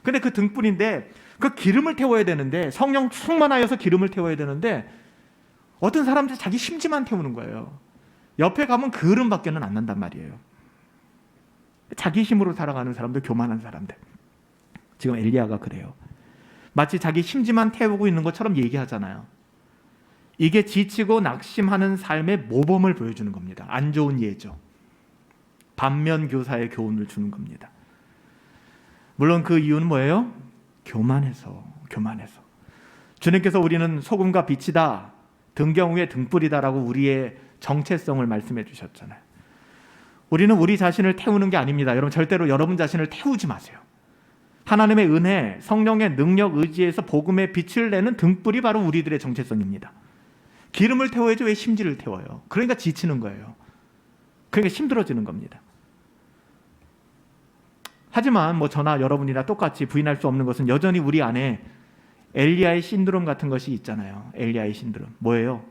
근데 그 등불인데 그 기름을 태워야 되는데, 성령 충만하여서 기름을 태워야 되는데 어떤 사람들 자기 심지만 태우는 거예요. 옆에 가면 그릇밖에는 안 난단 말이에요. 자기 힘으로 살아가는 사람들, 교만한 사람들. 지금 엘리야가 그래요. 마치 자기 심지만 태우고 있는 것처럼 얘기하잖아요. 이게 지치고 낙심하는 삶의 모범을 보여주는 겁니다. 안 좋은 예죠. 반면 교사의 교훈을 주는 겁니다. 물론 그 이유는 뭐예요? 교만해서. 주님께서 우리는 소금과 빛이다, 등경 위에 등불이다라고 우리의 정체성을 말씀해 주셨잖아요. 우리는 우리 자신을 태우는 게 아닙니다. 여러분, 절대로 여러분 자신을 태우지 마세요. 하나님의 은혜, 성령의 능력, 의지에서 복음의 빛을 내는 등불이 바로 우리들의 정체성입니다. 기름을 태워야지 왜 심지를 태워요? 그러니까 지치는 거예요. 그러니까 힘들어지는 겁니다. 하지만 뭐 저나 여러분이나 똑같이 부인할 수 없는 것은 여전히 우리 안에 엘리야의 신드롬 같은 것이 있잖아요. 엘리야의 신드롬. 뭐예요?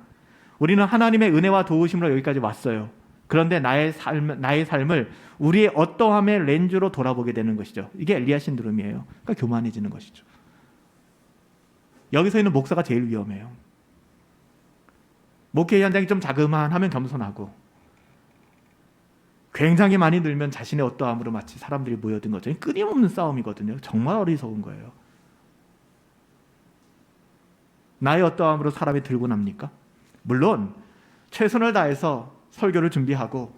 우리는 하나님의 은혜와 도우심으로 여기까지 왔어요. 그런데 나의 삶을 우리의 어떠함의 렌즈로 돌아보게 되는 것이죠. 이게 엘리야 신드롬이에요. 그러니까 교만해지는 것이죠. 여기서 있는 목사가 제일 위험해요. 목회 현장이 좀 자그마하면 겸손하고 굉장히 많이 늘면 자신의 어떠함으로 마치 사람들이 모여든 거죠. 끊임없는 싸움이거든요. 정말 어리석은 거예요. 나의 어떠함으로 사람이 들고 납니까? 물론 최선을 다해서 설교를 준비하고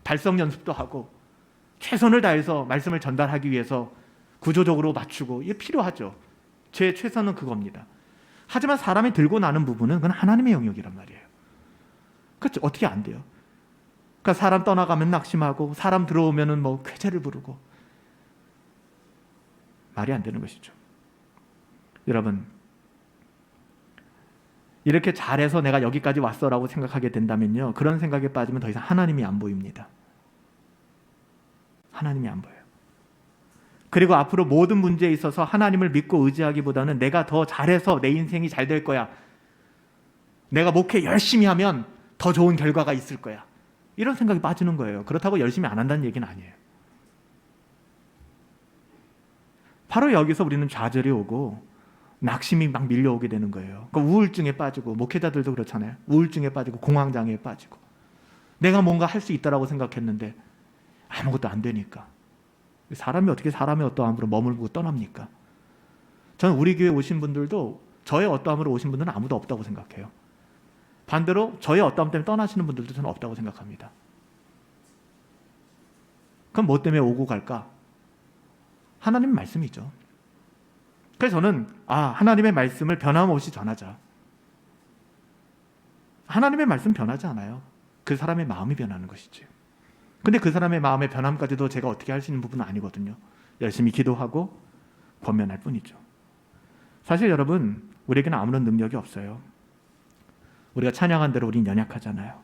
발성 연습도 하고 최선을 다해서 말씀을 전달하기 위해서 구조적으로 맞추고 이게 필요하죠. 제 최선은 그겁니다. 하지만 사람이 들고 나는 부분은 그건 하나님의 영역이란 말이에요. 그렇죠? 어떻게 안 돼요? 그러니까 사람 떠나가면 낙심하고 사람 들어오면은 뭐 쾌재를 부르고 말이 안 되는 것이죠. 여러분, 이렇게 잘해서 내가 여기까지 왔어라고 생각하게 된다면요, 그런 생각에 빠지면 더 이상 하나님이 안 보입니다. 하나님이 안 보여요. 그리고 앞으로 모든 문제에 있어서 하나님을 믿고 의지하기보다는 내가 더 잘해서 내 인생이 잘 될 거야, 내가 목회 열심히 하면 더 좋은 결과가 있을 거야, 이런 생각이 빠지는 거예요. 그렇다고 열심히 안 한다는 얘기는 아니에요. 바로 여기서 우리는 좌절이 오고 낙심이 막 밀려오게 되는 거예요. 그러니까 우울증에 빠지고, 목회자들도 그렇잖아요. 우울증에 빠지고 공황장애에 빠지고, 내가 뭔가 할 수 있다라고 생각했는데 아무것도 안 되니까. 사람이 어떻게 사람의 어떠함으로 머물고 떠납니까? 저는 우리 교회 오신 분들도 저의 어떠함으로 오신 분들은 아무도 없다고 생각해요. 반대로 저의 어떠함 때문에 떠나시는 분들도 저는 없다고 생각합니다. 그럼 뭐 때문에 오고 갈까? 하나님 말씀이죠. 그래서 저는 하나님의 말씀을 변함없이 전하자. 하나님의 말씀 변하지 않아요. 그 사람의 마음이 변하는 것이지. 근데 그 사람의 마음의 변함까지도 제가 어떻게 할 수 있는 부분은 아니거든요. 열심히 기도하고 권면할 뿐이죠. 사실 여러분, 우리에게는 아무런 능력이 없어요. 우리가 찬양한 대로 우린 연약하잖아요.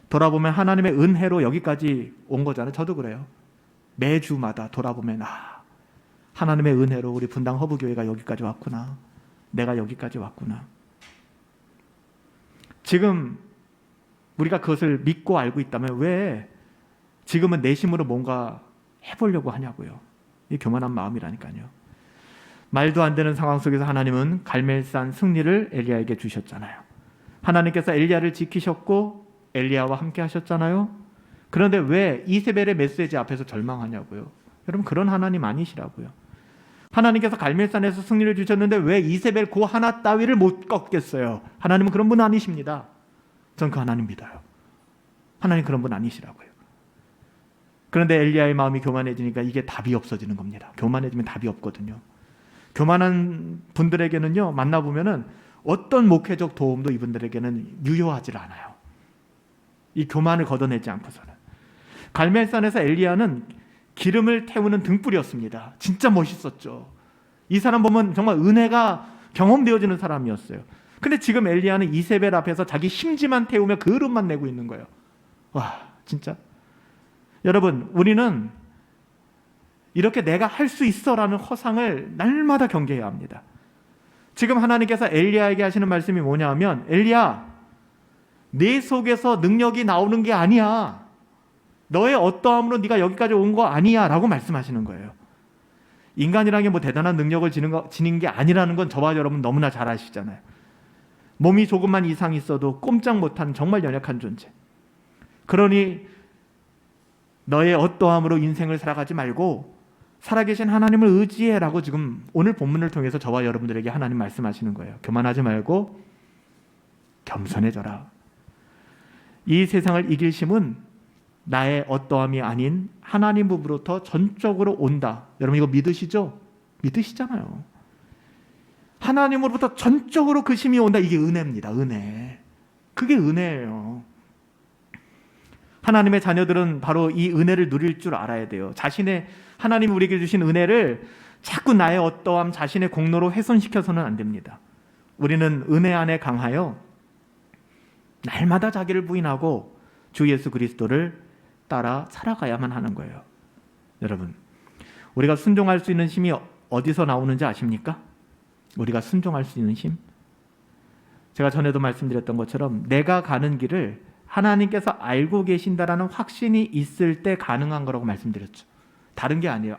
돌아보면 하나님의 은혜로 여기까지 온 거잖아요. 저도 그래요. 매주마다 돌아보면 하나님의 은혜로 우리 분당 허브교회가 여기까지 왔구나, 내가 여기까지 왔구나. 지금 우리가 그것을 믿고 알고 있다면 왜 지금은 내심으로 뭔가 해보려고 하냐고요. 이 교만한 마음이라니까요. 말도 안 되는 상황 속에서 하나님은 갈멜산 승리를 엘리야에게 주셨잖아요. 하나님께서 엘리야를 지키셨고 엘리야와 함께 하셨잖아요. 그런데 왜 이세벨의 메시지 앞에서 절망하냐고요. 여러분, 그런 하나님 아니시라고요. 하나님께서 갈멜산에서 승리를 주셨는데 왜 이세벨 그 하나 따위를 못 꺾겠어요? 하나님은 그런 분 아니십니다. 전 그 하나님 믿어요. 하나님 그런 분 아니시라고요. 그런데 엘리야의 마음이 교만해지니까 이게 답이 없어지는 겁니다. 교만해지면 답이 없거든요. 교만한 분들에게는요, 만나보면은 어떤 목회적 도움도 이분들에게는 유효하지 않아요. 이 교만을 걷어내지 않고서는. 갈멜산에서 엘리야는 기름을 태우는 등불이었습니다. 진짜 멋있었죠. 이 사람 보면 정말 은혜가 경험되어지는 사람이었어요. 근데 지금 엘리야는 이세벨 앞에서 자기 심지만 태우며 그릇만 내고 있는 거예요. 와, 진짜. 여러분, 우리는 이렇게 내가 할 수 있어라는 허상을 날마다 경계해야 합니다. 지금 하나님께서 엘리야에게 하시는 말씀이 뭐냐 하면, 엘리야, 내 속에서 능력이 나오는 게 아니야, 너의 어떠함으로 네가 여기까지 온 거 아니야 라고 말씀하시는 거예요. 인간이라는 게 뭐 대단한 능력을 지닌 게 아니라는 건 저와 여러분 너무나 잘 아시잖아요. 몸이 조금만 이상 있어도 꼼짝 못한 정말 연약한 존재. 그러니 너의 어떠함으로 인생을 살아가지 말고 살아계신 하나님을 의지해라고 지금 오늘 본문을 통해서 저와 여러분들에게 하나님 말씀하시는 거예요. 교만하지 말고 겸손해져라. 이 세상을 이길 힘은 나의 어떠함이 아닌 하나님으로부터 전적으로 온다. 여러분, 이거 믿으시죠? 믿으시잖아요. 하나님으로부터 전적으로 그 힘이 온다. 이게 은혜입니다. 은혜. 그게 은혜예요. 하나님의 자녀들은 바로 이 은혜를 누릴 줄 알아야 돼요. 하나님이 우리에게 주신 은혜를 자꾸 나의 어떠함, 자신의 공로로 훼손시켜서는 안 됩니다. 우리는 은혜 안에 강하여 날마다 자기를 부인하고 주 예수 그리스도를 따라 살아가야만 하는 거예요. 여러분, 우리가 순종할 수 있는 힘이 어디서 나오는지 아십니까? 우리가 순종할 수 있는 힘. 제가 전에도 말씀드렸던 것처럼 내가 가는 길을 하나님께서 알고 계신다라는 확신이 있을 때 가능한 거라고 말씀드렸죠. 다른 게 아니에요.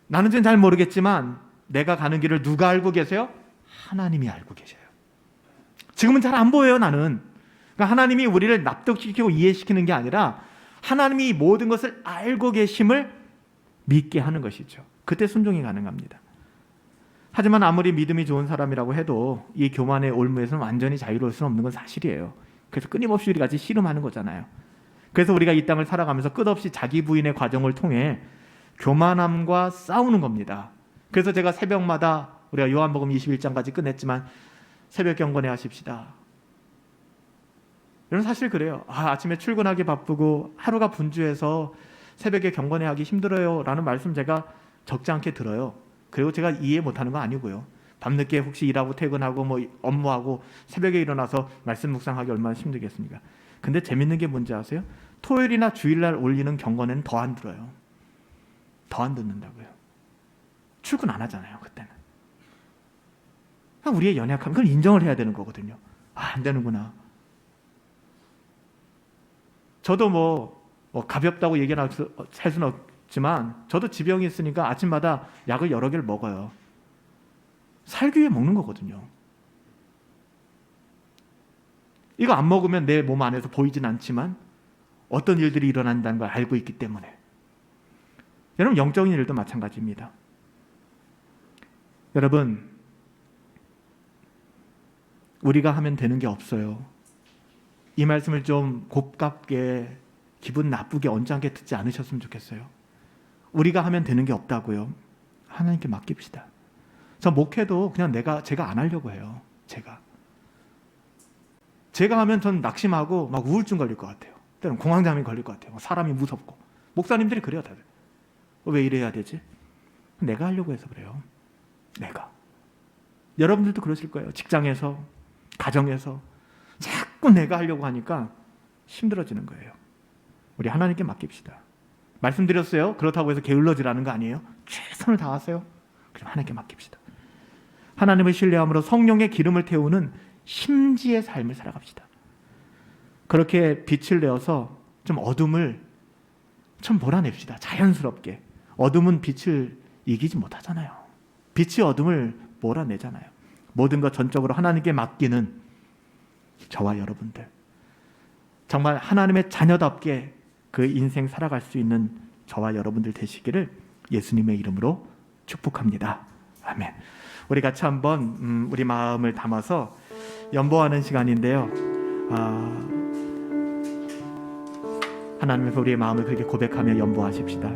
나는 잘 모르겠지만 내가 가는 길을 누가 알고 계세요? 하나님이 알고 계셔요. 지금은 잘 안 보여요, 나는. 그러니까 하나님이 우리를 납득시키고 이해시키는 게 아니라 하나님이 모든 것을 알고 계심을 믿게 하는 것이죠. 그때 순종이 가능합니다. 하지만 아무리 믿음이 좋은 사람이라고 해도 이 교만의 올무에서는 완전히 자유로울 수는 없는 건 사실이에요. 그래서 끊임없이 우리 같이 씨름하는 거잖아요. 그래서 우리가 이 땅을 살아가면서 끝없이 자기 부인의 과정을 통해 교만함과 싸우는 겁니다. 그래서 제가 새벽마다 우리가 요한복음 21장까지 끝냈지만 새벽 경건회 하십시다. 여러분 사실 그래요. 아침에 출근하기 바쁘고 하루가 분주해서 새벽에 경건회 하기 힘들어요 라는 말씀 제가 적지 않게 들어요. 그리고 제가 이해 못하는 거 아니고요. 밤늦게 혹시 일하고 퇴근하고 뭐 업무하고 새벽에 일어나서 말씀 묵상하기 얼마나 힘들겠습니까? 근데 재밌는 게 뭔지 아세요? 토요일이나 주일날 올리는 경건회는 더 안 들어요. 더 안 듣는다고요. 출근 안 하잖아요, 그때는. 우리의 연약함, 그걸 인정을 해야 되는 거거든요. 안 되는구나. 저도 뭐 가볍다고 얘기할 수는 없지만 저도 지병이 있으니까 아침마다 약을 여러 개를 먹어요. 살기 위해 먹는 거거든요. 이거 안 먹으면 내 몸 안에서 보이진 않지만 어떤 일들이 일어난다는 걸 알고 있기 때문에. 여러분 영적인 일도 마찬가지입니다. 여러분 우리가 하면 되는 게 없어요. 이 말씀을 좀 곱깝게 기분 나쁘게 언짢게 듣지 않으셨으면 좋겠어요. 우리가 하면 되는 게 없다고요. 하나님께 맡깁시다. 저 목회도 그냥 제가 안 하려고 해요. 제가 하면 전 낙심하고 막 우울증 걸릴 것 같아요. 때로는 공황장애 걸릴 것 같아요. 사람이 무섭고. 목사님들이 그래요, 다들. 왜 이래야 되지? 내가 하려고 해서 그래요. 내가. 여러분들도 그러실 거예요. 직장에서, 가정에서 자꾸 내가 하려고 하니까 힘들어지는 거예요. 우리 하나님께 맡깁시다. 말씀드렸어요. 그렇다고 해서 게을러지라는 거 아니에요. 최선을 다하세요. 그럼 하나님께 맡깁시다. 하나님을 신뢰함으로 성령의 기름을 태우는 심지의 삶을 살아갑시다. 그렇게 빛을 내어서 좀 어둠을 좀 몰아냅시다. 자연스럽게. 어둠은 빛을 이기지 못하잖아요. 빛이 어둠을 몰아내잖아요. 모든 것 전적으로 하나님께 맡기는 저와 여러분들. 정말 하나님의 자녀답게 그 인생 살아갈 수 있는 저와 여러분들 되시기를 예수님의 이름으로 축복합니다. 아멘. 우리 같이 한번 우리 마음을 담아서 연보하는 시간인데요. 하나님 앞에 우리의 마음을 그렇게 고백하며 연보하십시다.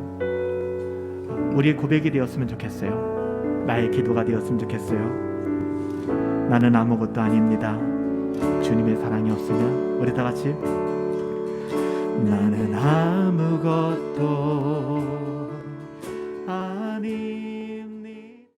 우리의 고백이 되었으면 좋겠어요. 나의 기도가 되었으면 좋겠어요. 나는 아무것도 아닙니다. 주님의 사랑이 없으면 우리 다 같이 나는 아무것도